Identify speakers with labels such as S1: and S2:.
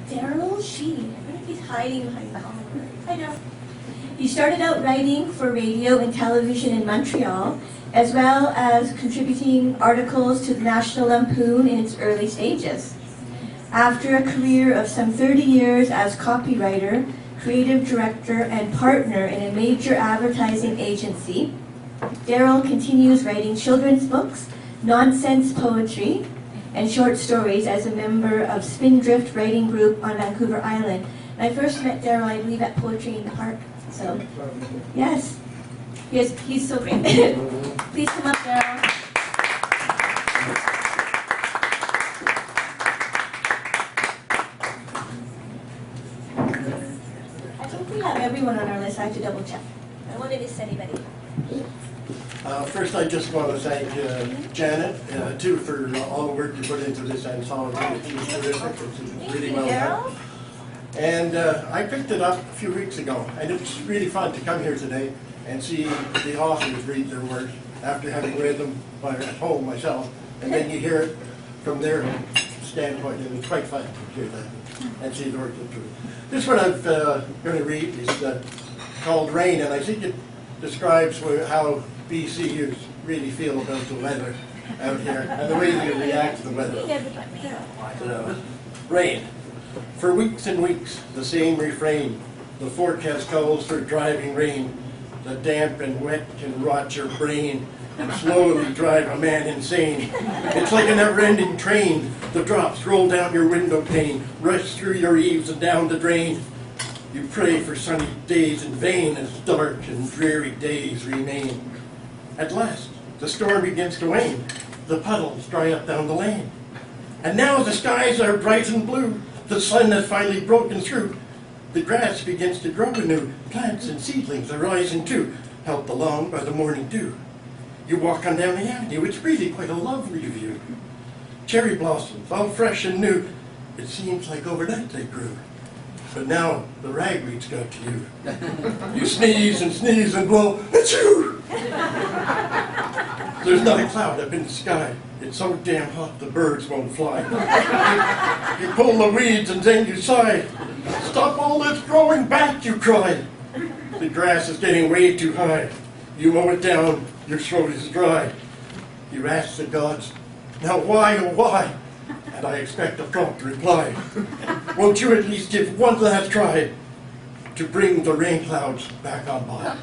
S1: Darrel Shee. I wonder if he's hiding behind the collar. Hi, Darrel. He started out writing for radio and television in Montreal, as well as contributing articles to the National Lampoon in its early stages. After a career of some 30 years as copywriter, creative director, and partner in a major advertising agency, Darrel continues writing children's books, nonsense poetry, and short stories as a member of Spindrift Writing Group on Vancouver Island. And I first met Darrel, I believe, at Poetry in the Park. So, yes, he's so great. Please come up, Darrel. I think we have everyone on our list. I have to double check. I don't want to miss anybody.
S2: First, I just want to thank Janet, too, for all the work you put into this anthology. It's terrific. It's really well done. And I picked it up a few weeks ago, and it's really fun to come here today and see the authors read their work after having read them at home myself, and then you hear it from their standpoint, and it's quite fun to hear that and see the work that's true. This one I'm going to read is called Rain, and I think it describes how BCers really feel about the weather out here and the way they react to the weather. Rain. For weeks and weeks, the same refrain. The forecast calls for driving rain. The damp and wet can rot your brain and slowly drive a man insane. It's like a never-ending train. The drops roll down your window pane, rush through your eaves and down the drain. You pray for sunny days in vain as dark and dreary days remain. At last, the storm begins to wane. The puddles dry up down the lane. And now the skies are bright and blue. The sun has finally broken through. The grass begins to grow anew. Plants and seedlings are rising too, helped along by the morning dew. You walk on down the avenue. It's really quite a lovely view. Cherry blossoms, all fresh and new. It seems like overnight they grew. But now the ragweed's got to you. You sneeze and blow, achoo! There's not a cloud up in the sky. It's so damn hot the birds won't fly. You pull the weeds and then you sigh. Stop all this growing back, you cry. The grass is getting way too high. You mow it down, your throat is dry. You ask the gods, now why, oh why? And I expect a prompt reply. Won't you at least give one last try to bring the rain clouds back on by?